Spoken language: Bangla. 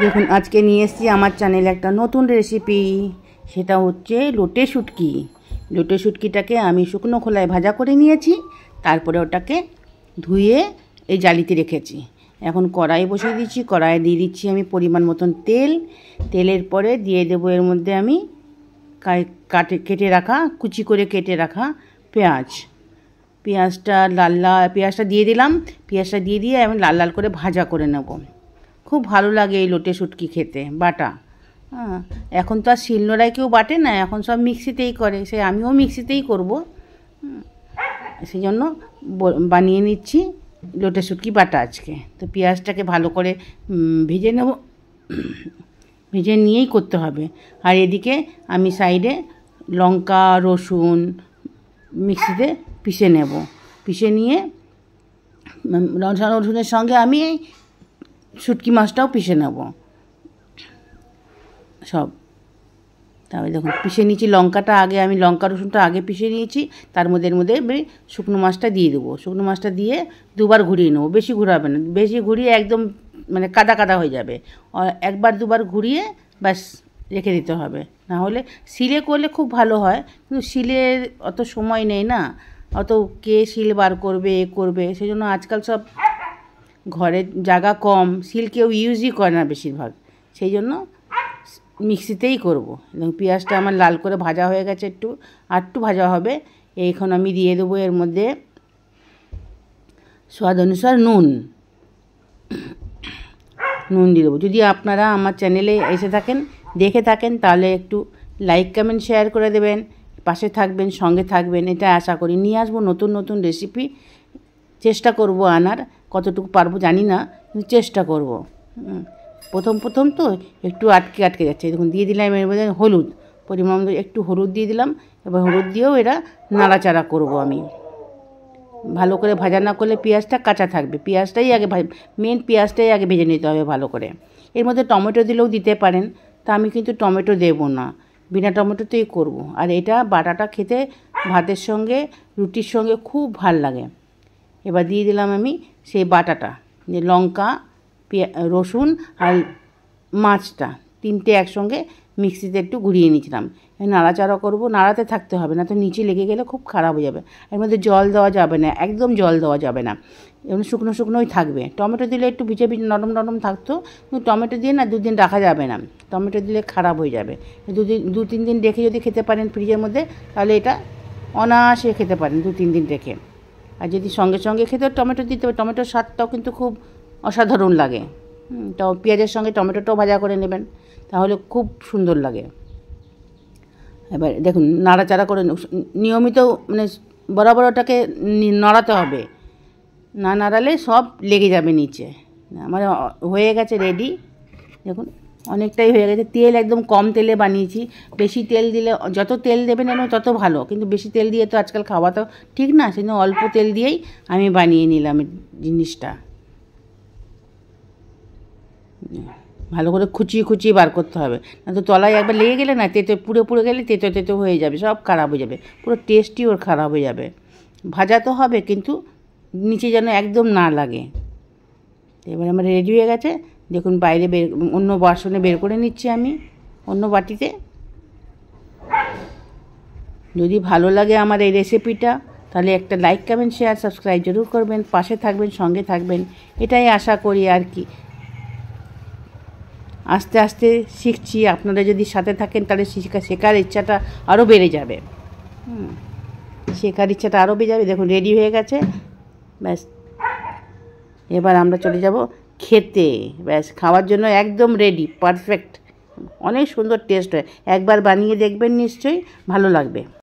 দেখুন আজকে নিয়ে এসেছি আমার চ্যানেলে একটা নতুন রেসিপি, সেটা হচ্ছে লোটে শুটকি। লোটে শুটকিটাকে আমি শুকনো খোলায় ভাজা করে নিয়েছি, তারপরে ওটাকে ধুয়ে এই জালিতে রেখেছি। এখন কড়াই বসিয়ে দিচ্ছি, কড়াইয়ে দিয়ে দিচ্ছি আমি পরিমাণ মতন তেল। তেলের পরে দিয়ে দেবো এর মধ্যে আমি কেটে রাখা, কুচি করে কেটে রাখা পেঁয়াজটা পেঁয়াজটা দিয়ে দিলাম। পেঁয়াজটা দিয়ে আমি লাল লাল করে ভাজা করে নেব। খুব ভালো লাগে এই লোটে শুটকি খেতে বাটা। এখন তো আর শিলনোড়ায় কেউ বাটে না, এখন সব মিক্সিতেই করে, সে আমিও মিক্সিতেই করব। সেই জন্য বানিয়ে নিচ্ছি লোটে শুটকি বাটা আজকে। তো পেঁয়াজটাকে ভালো করে ভেজে নেব, ভেজে নিয়েই করতে হবে। আর এদিকে আমি সাইডে লঙ্কা রসুন মিক্সিতে পিষে নেব। পিষে নিয়ে রসুনের সঙ্গে আমি শুটকি মাছটাও পিষে নেব সব। তারপরে দেখুন পিষে নিয়েছি লঙ্কাটা আগে, আমি লঙ্কা রসুনটা আগে পিষে নিয়েছি। তার মধ্যে শুকনো মাছটা দিয়ে দেবো। শুকনো মাছটা দিয়ে দুবার ঘুরিয়ে নেবো, বেশি ঘুরাবে না, বেশি ঘুরিয়ে একদম মানে কাদা কাদা হয়ে যাবে। একবার দুবার ঘুরিয়ে ব্যাস রেখে দিতে হবে। না হলে শিলে করলে খুব ভালো হয়, কিন্তু শিলের অত সময় নেই না, অত কে শিল বার করবে করবে। সেই জন্য আজকাল সব ঘরের জায়গা কম, শিল কেউ ইউজই করে না বেশিরভাগ, সেই জন্য মিক্সিতেই করব। এবং পেঁয়াজটা আমার লাল করে ভাজা হয়ে গেছে, একটু ভাজা হবে। এখন আমি দিয়ে দেবো এর মধ্যে স্বাদ অনুসার নুন দিয়ে দেবো। যদি আপনারা আমার চ্যানেলে এসে থাকেন, দেখে থাকেন, তাহলে একটু লাইক কমেন্ট শেয়ার করে দেবেন, পাশে থাকবেন, সঙ্গে থাকবেন, এটা আশা করি। নিয়ে আসবো নতুন নতুন রেসিপি, চেষ্টা করব আনার, কতটুকু পারবো জানি না, কিন্তু চেষ্টা করব। প্রথম তো একটু আটকে যাচ্ছে। দেখুন দিয়ে দিলাম এর মধ্যে হলুদ, পরিমাণ একটু হলুদ দিয়ে দিলাম। এবার হলুদ দিয়েও এরা নাড়াচাড়া করব আমি। ভালো করে ভাজা না করলে পেঁয়াজটা কাঁচা থাকবে, পেঁয়াজটাই আগে ভেজে নিতে হবে ভালো করে। এর মধ্যে টমেটো দিলেও দিতে পারেন, তা আমি কিন্তু টমেটো দেবো না, বিনা টমেটোতেই করব। আর এটা বাটাটা খেতে ভাতের সঙ্গে রুটির সঙ্গে খুব ভাল লাগে। এবার দিয়ে দিলাম আমি সেই বাটাটা, যে লঙ্কা রসুন আর মাছটা তিনটে একসঙ্গে মিক্সিতে একটু ঘুরিয়ে নিয়েছিলাম। নাড়াচাড়া করব, নাড়াতে থাকতে হবে, না তো নিচে লেগে গেলে খুব খারাপ হয়ে যাবে। এর মধ্যে জল দেওয়া যাবে না, একদম জল দেওয়া যাবে না, এমন শুকনোই থাকবে। টমেটো দিলে একটু ভিজে নরম থাকতো, কিন্তু টমেটো দিয়ে না দুদিন রাখা যাবে না, টমেটো দিলে খারাপ হয়ে যাবে। 2-3 দিন রেখে যদি খেতে পারেন ফ্রিজের মধ্যে, তাহলে এটা অনায়াসে খেতে পারেন 2-3 দিন রেখে। আর যদি সঙ্গে খেতে টমেটো দিতে হবে, টমেটোর স্বাদটাও কিন্তু খুব অসাধারণ লাগে। তো পেঁয়াজের সঙ্গে টমেটোটাও ভাজা করে নেবেন, তাহলে খুব সুন্দর লাগে। এবার দেখুন নাড়াচাড়া করে নিয়মিত, মানে বরাবর ওটাকে নাড়াতে হবে, না নাড়ালে সব লেগে যাবে নিচে। আমার হয়ে গেছে রেডি, দেখুন অনেকটাই হয়ে গেছে। তেল একদম কম তেলে বানিয়েছি, বেশি তেল দিলে, যত তেল দেবেন যেন তত ভালো, কিন্তু বেশি তেল দিয়ে তো আজকাল খাওয়া তো ঠিক না, সেজন্য অল্প তেল দিয়েই আমি বানিয়ে নিলাম জিনিসটা। ভালো করে খুচিয়ে বার করতে হবে, না তো তলায় একবার লেগে গেলে না, পুড়ে গেলে তেতো হয়ে যাবে, সব খারাপ হয়ে যাবে, পুরো টেস্টই ওর খারাপ হয়ে যাবে। ভাজা তো হবে, কিন্তু নিচে যেন একদম না লাগে। এবার আমার রেডি হয়ে গেছে, দেখুন বাইরে অন্য বাসনে বের করে নিচ্ছি আমি, অন্য বাটিতে। যদি ভালো লাগে আমার এই রেসিপিটা, তাহলে একটা লাইক কমেন্ট শেয়ার সাবস্ক্রাইব জরুর করবেন, পাশে থাকবেন, সঙ্গে থাকবেন, এটাই আশা করি আর কি। আস্তে আস্তে শিখছি, আপনারা যদি সাথে থাকেন তাহলে শেখার ইচ্ছাটা আরও বেড়ে যাবে। দেখুন রেডি হয়ে গেছে, ব্যাস এবার আমরা চলে যাব খেতে। ব্যাস খাওয়ার জন্য একদম রেডি, পারফেক্ট, অনেক সুন্দর টেস্ট হয়। একবার বানিয়ে দেখবেন, নিশ্চয়ই ভালো লাগবে।